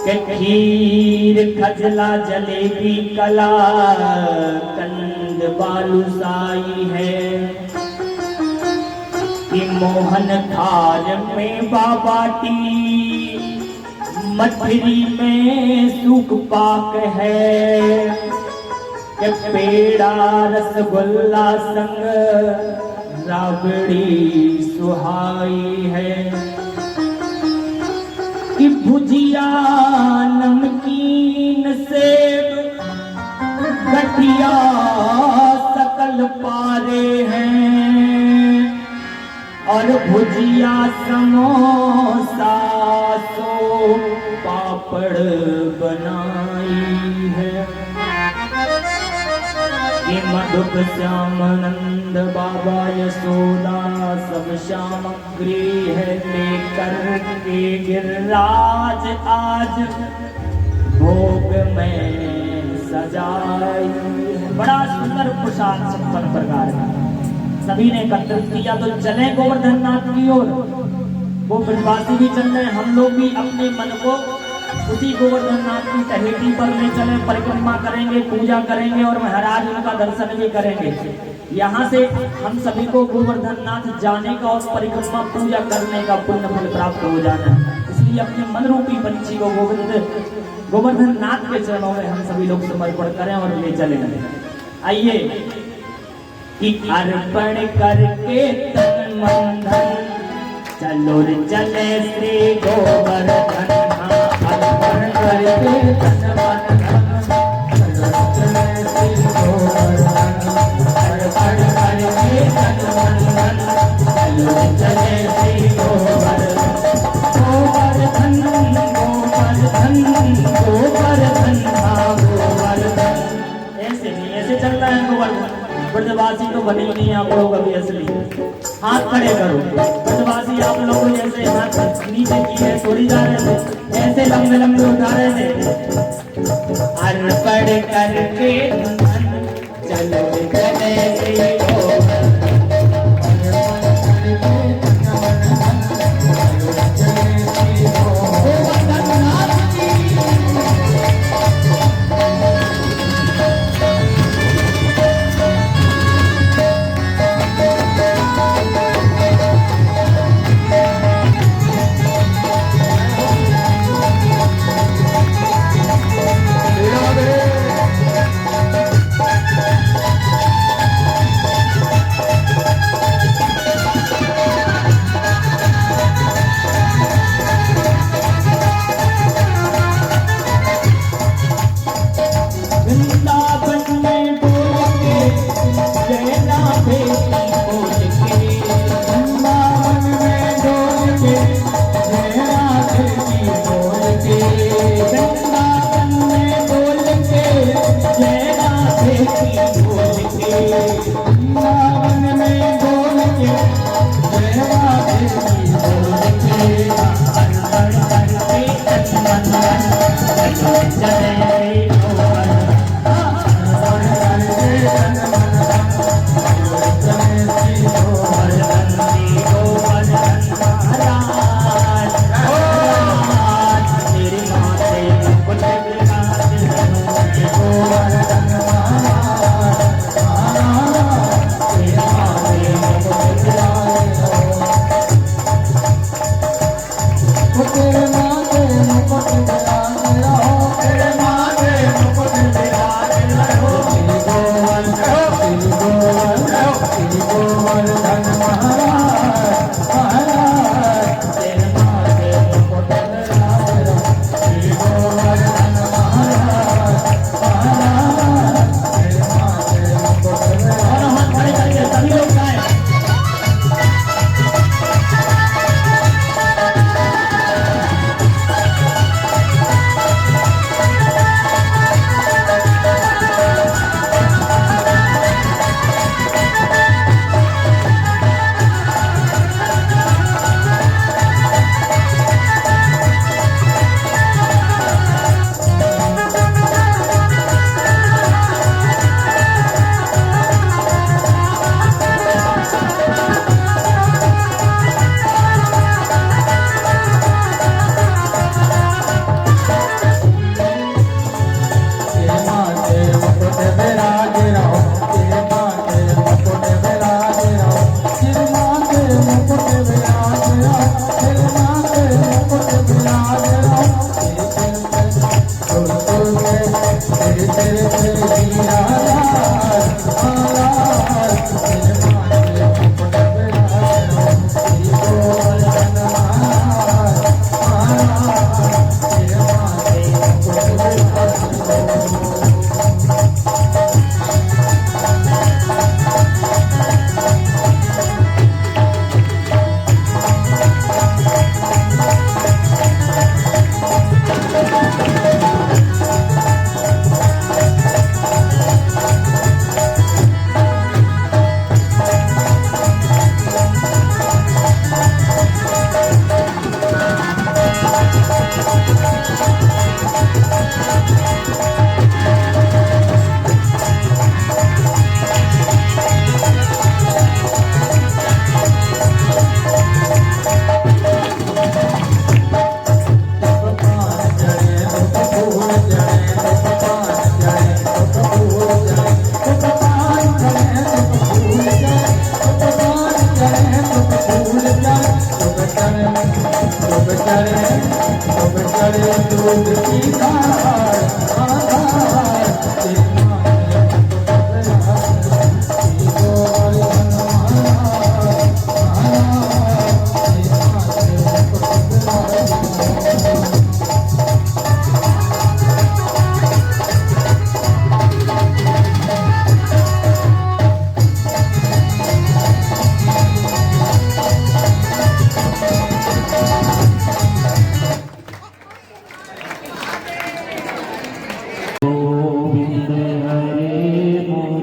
के खीर खजला जलेबी कला कंद बालूसाई है, कि मोहन थाल में बाबाटी मठरी में सूख पाक है, कि पेड़ा रसगुल्ला संग राबड़ी सुहाई है, कि भुजिया नमकीन सेब गठिया सकल पारे हैं, और भुजिया समोसा सो पापड़ बनाई है, कि मधुप श्यामानंद बाबा यशोदा सब सामग्री है लेकर के गिरिराज आज भोग में सजाई है। बड़ा सुंदर प्रसाद संपन्न प्रकार का सभी ने एकत्रित किया। तो चले गोवर्धन नाथ की ओर, वो ब्रजवासी भी चल रहे, हम लोग भी अपने मन को उसी गोवर्धन नाथ की टहेटी पर ले चले, परिक्रमा करेंगे, पूजा करेंगे और महाराज उनका दर्शन भी करेंगे। यहाँ से हम सभी को गोवर्धन नाथ जाने का और परिक्रमा पूजा करने का पुण्य फल प्राप्त हो जाना है। इसलिए अपने मन रूपी पंछी को गोवर्धन नाथ के चरणों में हम सभी लोग समर्पण करें और ले चले। आइए कि अर्पण करके तन मन धन चलो रे चले श्री गोवर्धन, अर्पण करके तन मन धन चलो चले श्री गोवर्धन, अर्पण करके तन मन धन चलो चले श्री गोवर्धन, गोवर्धन गोवर्धन गोवर्धन गोवर्धन। ऐसे नहीं, ऐसे चल रहा है गोवर्धन। ब्रजवासी तो बने ही नहीं आप लोग अभी असली। हाथ खड़े करो, ब्रजवासी आप लोगों जैसे हाथ नीचे की है थोड़ी जा रहे थे, ऐसे लंबे लंबे उठा रहे थे। अर्पण करके चलो चले श्री गोवर्धन,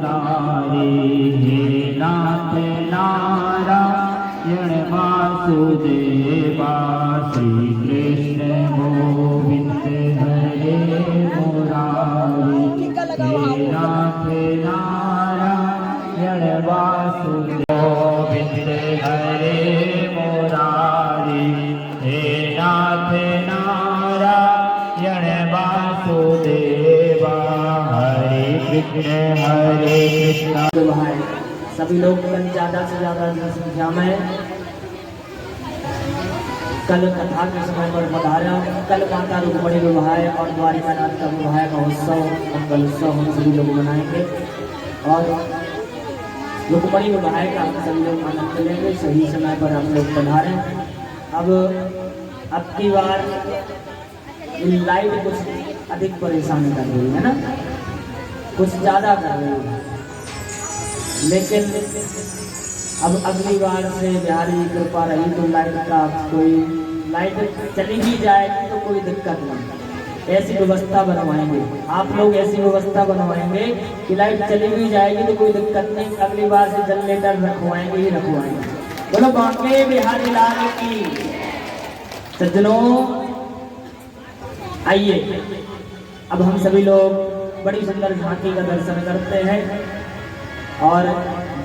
मुरारी, हे नाथ नारायण वासुदेवा, श्री कृष्ण गोविंद हरे मुरारी, हे नाथ नारायण वासुदेव गोविंद हरे मुरारी, हे नाथ नारायण वासुदेवा, हरे कृष्ण भाई सभी लोग ज्यादा से ज्यादा संख्या में कल कथा के समय पर पधारा। कल माता रुक्मणी विवाह और द्वारिकानाथ का विवाह महोत्सव मंगल उत्सव हम सभी लोग मनाएंगे और रुक्मणी विवाह का हम सभी लोग आनंद लेंगे। सही समय पर हम लोग पधारे। अब की बार लाइट कुछ अधिक परेशान कर रही है ना, कुछ ज्यादा कर रही है, लेकिन अब अगली बार से बिहारी की कृपा रही तो लाइट चली भी जाएगी तो कोई दिक्कत नहीं, ऐसी व्यवस्था बनवाएंगे। आप लोग ऐसी व्यवस्था बनवाएंगे कि लाइट चली भी जाएगी तो कोई दिक्कत नहीं, अगली बार से जनरेटर रखवाएंगे ही रखवाएंगे। बोलो बांके बिहारी लाल की। सज्जनों आइए, अब हम सभी लोग बड़ी सुंदर झांकी का दर्शन करते हैं और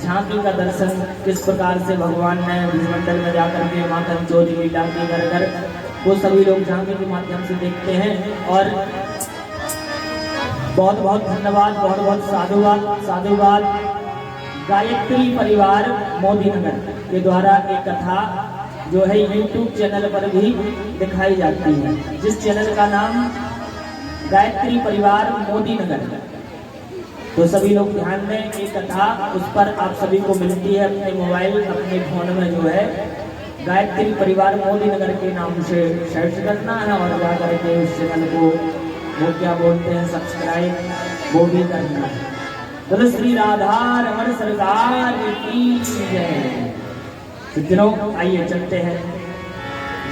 झांकी का दर्शन किस प्रकार से भगवान ने मंदिर में जाकर के माँ कंचोरी लीला की कर वो सभी लोग झांकी के माध्यम से देखते हैं। और बहुत बहुत धन्यवाद, बहुत बहुत साधुवाद गायत्री परिवार मोदी नगर के द्वारा एक कथा जो है YouTube चैनल पर भी दिखाई जाती है, जिस चैनल का नाम गायत्री परिवार मोदी नगर। तो सभी लोग ध्यान दें, एक कथा उस पर आप सभी को मिलती है अपने मोबाइल अपने फोन में, जो है गायत्री परिवार मोदी नगर के नाम से सर्च करना है और जा करके उस चैनल को वो क्या बोलते हैं सब्सक्राइब वो भी करना है। बोलो श्री राधा रमण सरकार की जय। सज्जनों आइए चलते हैं,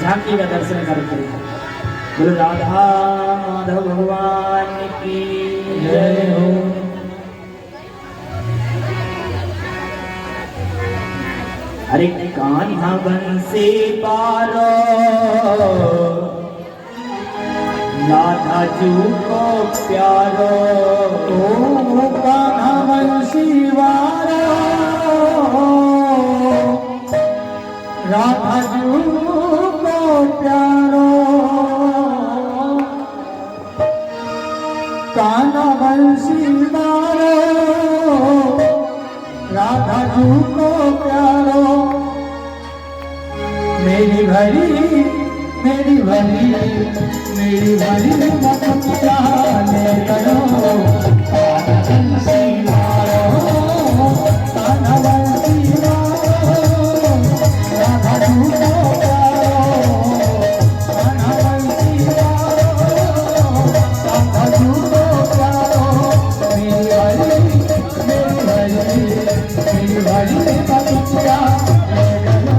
झांकी का दर्शन करते हैं। बोलो राधा माधव भगवान की जय हो। अरे कान्हा बंसी पारो राधा जू को प्यारो, ओ कान्हा बंसी वारो राधा जू को प्यारो, कान्हा बंसी वारो राधा जू को प्यारो। मेरी भरी बंसिया ले करो, कान्हा बंसी वारो कान्हा बंसी वारो राधा जू को प्यारो, कान्हा बंसी वारो राधा जू को प्यारो। मेरी भरी बंसिया ले करो,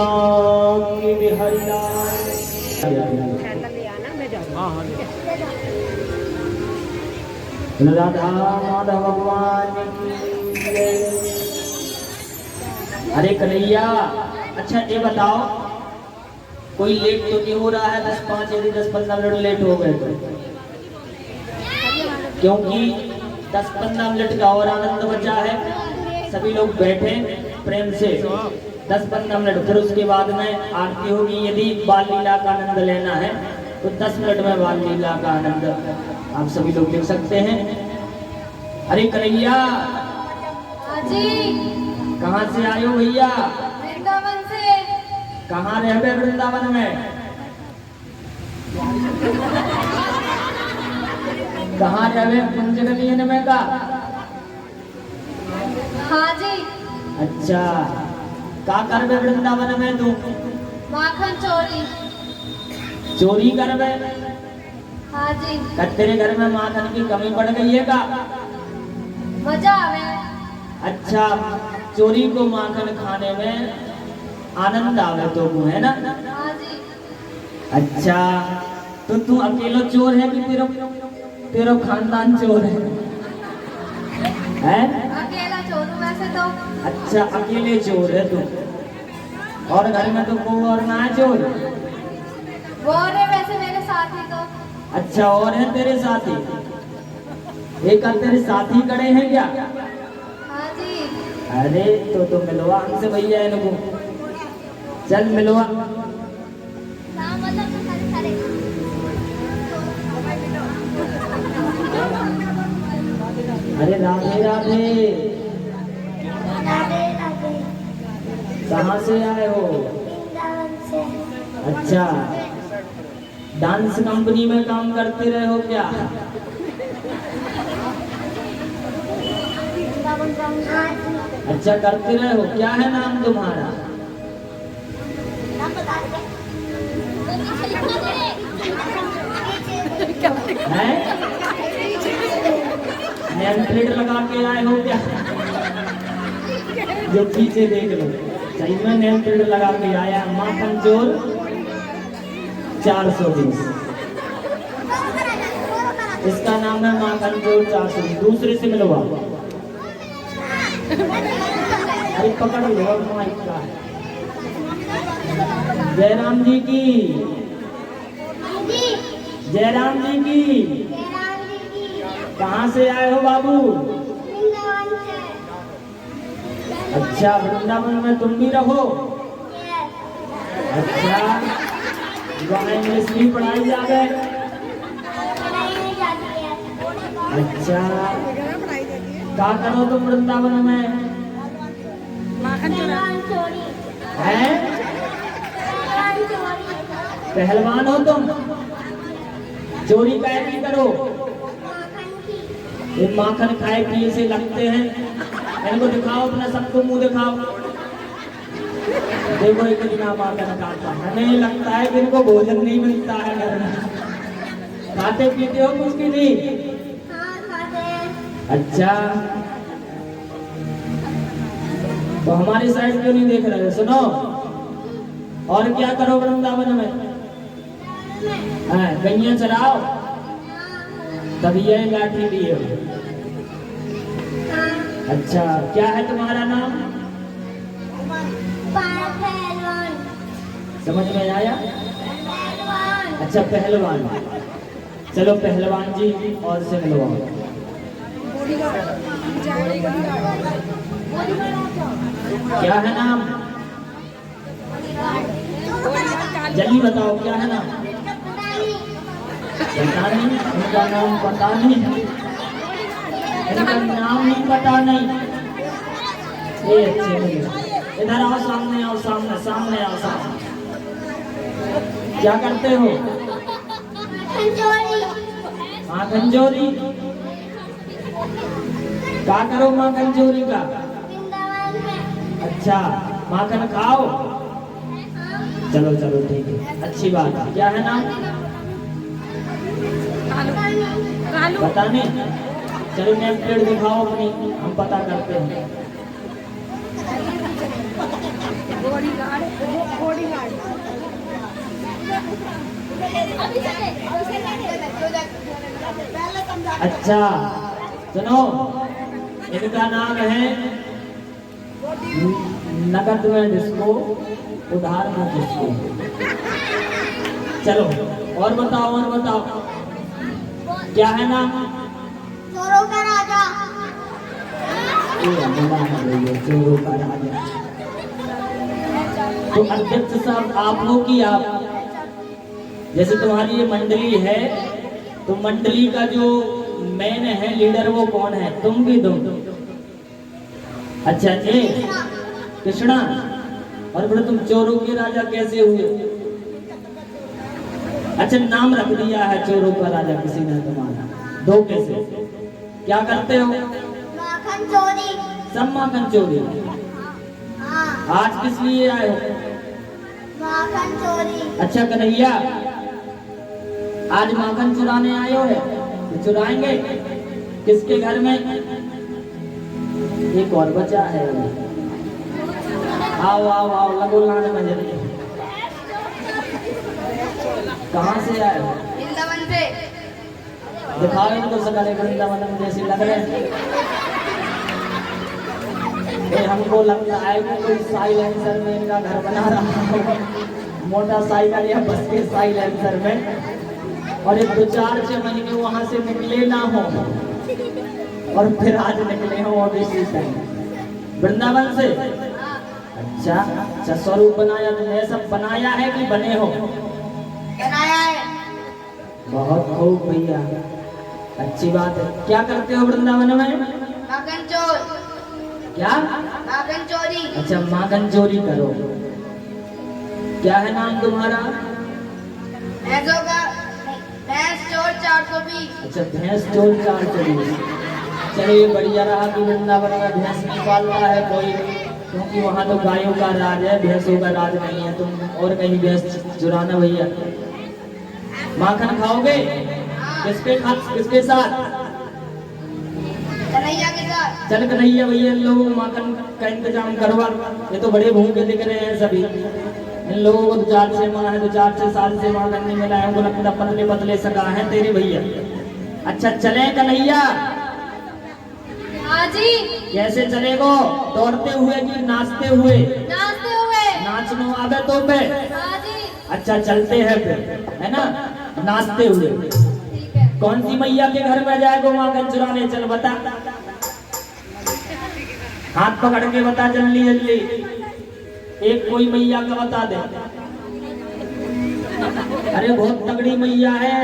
बांके बिहारी लाल। राधा माधव भगवान की जय। अरे कन्हैया, अच्छा ये बताओ कोई लेट तो नहीं हो रहा है? 10-5 यदि 10-15 मिनट लेट हो गए तो, क्योंकि 10-15 मिनट का और आनंद बचा है। सभी लोग बैठे प्रेम से 10-15 मिनट, फिर उसके बाद में आरती होगी। यदि बाल लीला का आनंद लेना है तो 10 मिनट में बाल लीला का आनंद आप सभी लोग ले सकते हैं। अरे कन्हैया जी, कहाँ से आए हो भैया? वृंदावन से। कहाँ रह गए वृंदावन में? कहाँ रह गए कुंजगलियन में का? हाँ जी। अच्छा, का कर बे वृंदावन में तू? माखन चोरी। चोरी कर बे? हाँ जी। का तेरे घर में माखन की कमी पड़ गई है का? मजा आवे। अच्छा, चोरी को माखन खाने में आनंद आवे तो वो है ना? हाँ जी। अच्छा, तो तू अकेला चोर है कि तेरा खानदान चोर है? हैं? अकेला चोर हूँ वैसे तो। अच्छा, अकेले चोर है तू, और घर में तो कोई और ना है चोर? वो है वैसे मेरे साथी तो। अच्छा, और है तेरे साथी? एक तेरे साथी खड़े हैं क्या? हाँ जी। अरे तो मिलवा हमसे भैया इनको, चल मिलवा। अरे राधे राधे। कहाँ से आए हो? अच्छा, डांस कंपनी में काम करते रहे हो क्या? अच्छा, करते रहे हो। क्या है नाम तुम्हारा? है? नेम प्लेट लगा के आए हो क्या? जो पीछे देख लो, सही में नेम प्लेट लगा के आया। माखन चोर 420, इसका नाम है माखन चोर 420। दूसरे से मिलवा। अरे पकड़ लो माइक का। जयराम जी की, जयराम जी की। कहाँ से आए हो बाबू? अच्छा, वृंदावन में तुम भी रहो? अच्छा, वहाँ इंग्लिश भी पढ़ाई जावे? अच्छा, क्या करो तुम वृंदावन में? है? पहलवान हो तुम? चोरी कैसी करो? ये माखन खाए पिए से लगते हैं। इनको दिखाओ अपना, सबको मुंह दिखाओ। देखो एक कितना माखन खाता है। हमें लगता है कि इनको भोजन नहीं मिलता है घर में। खाते पीते हो कुछ की नहीं? अच्छा, तो हमारी साइड क्यों नहीं देख रहे हो? सुनो, और क्या करो वृंदावन में? गैया चलाओ, तभी ये लाठी लिए हो। अच्छा, क्या है तुम्हारा नाम? समझ में आया? अच्छा, पहलवान। चलो पहलवान जी और से मिलवाओ। क्या है नाम? जल्दी बताओ, क्या है नाम? पता नहीं, इनका नाम पता नहीं, इनका नाम ही पता नहीं। ये अच्छे, इधर आओ, सामने आओ, सामने सामने आओ, सामने। क्या करते हो? माखन चोरी। क्या करो माखन चोरी का? अच्छा, माखन खाओ। चलो चलो ठीक है, अच्छी बात है। क्या है नाम? पता नहीं। चलो नेम प्लेट दिखाओ अपनी, हम पता करते हैं। अच्छा सुनो, इनका नाम है नकद में डिस्को, उधार में डिस्को। चलो और बताओ क्या है नाम? चोरों का राजा। चोरों का राजा। तो अध्यक्ष साहब आप हो कि आप, जैसे तुम्हारी ये मंडली है तो मंडली का जो मेन है लीडर वो कौन है, तुम भी तुम? अच्छा जी कृष्णा। और फिर तुम चोरों के राजा कैसे हुए? अच्छा नाम रख दिया है चोरों का राजा किसी ने तुम्हारा, दो कैसे? क्या करते हो? माखन चोरी। सब माखन चोरी। हाँ। आज किस लिए आए हो? माखन चोरी। अच्छा कन्हैया, आज माखन चुराने आए हो? तो चुराएंगे किसके घर में? एक और बचा है, आओ आओ आओ लगो लाने में जल्दी। कहाँ से आए हो? वृंदावन से। दिखाओ इनको सकल वृंदावन जैसी लग रहे हैं। ये हमको लगता है कि कोई साइलेंसर में इनका घर बना रहा है, मोटरसाइकिल या बस के साइलेंसर में, और ये 2-4 महीने वहां से निकले ना हो और फिर आज निकले हो और इसी टाइम वृंदावन से। अच्छा स्वरूप बनाया तुमने, सब बनाया है कि बने हो? बनाया है। बहुत खूब भैया, अच्छी बात है। क्या करते हो वृंदावन में? माखन चोर। क्या? माखन चोरी। अच्छा माखन चोरी करो। क्या है नाम तुम्हारा? भैंसों का भैंस चोर 420। अच्छा भैंस चोर 420। चलिए बढ़िया रहा कि वृंदावन में भैंस नहीं पालता है कोई, क्योंकि वहाँ तो गायों का राज है, भैंसों का राज नहीं है। तुम और कहीं भैंस चुराना भैया। माखन खाओगे? किसके साथ? कन्हैया के साथ। चल कन्हैया भैया इन लोगों को माखन का इंतजाम करवा। ये तो बड़े भूखे दिख रहे हैं सभी। इन लोगों को 4-6 माह है, तो 4-6 साल से माखन नहीं मिला है, उनको लगता पतले पतले सगा है तेरे भैया। अच्छा चले कन्हैया? हाँ जी। कैसे चलेगो? दौड़ते हुए कि नाचते हुए? नाचते हुए। नाचनो आवे तो पे? हाँ जी। अच्छा चलते हैं फिर, है ना, नाचते हुए। ठीक है। कौन सी मैया के घर में जाएगो माखन चुराने? चल बता, हाथ पकड़ के बता जल्दी जल्दी। एक कोई मैया का बता दे। अरे बहुत तगड़ी मैया है,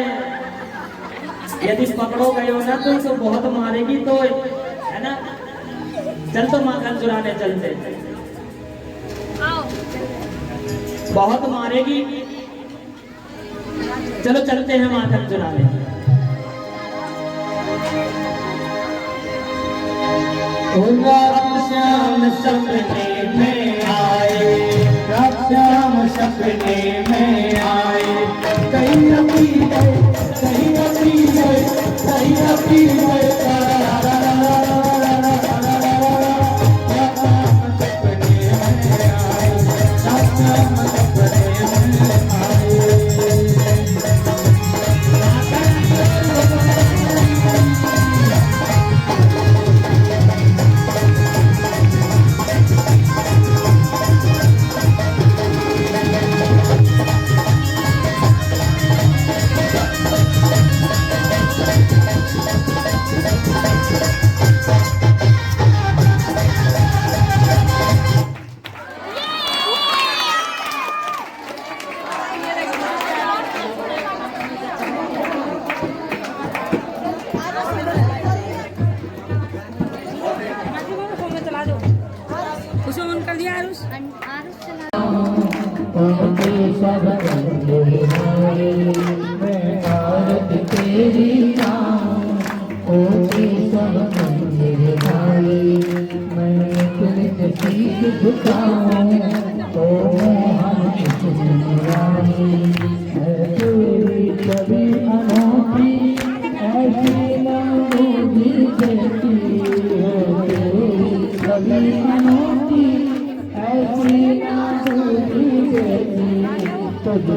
यदि पकड़ो गए हो ना तो बहुत मारेगी तो, है ना। चल तो माखन चुराने चलते। आओ। बहुत मारेगी, चलो चलते हैं माखन चुराने। श्याम सपने में आए, श्याम सपने में आए, कहीं अपी गए, कहीं अपी गए, कहीं अपी गए, ऐसी Hare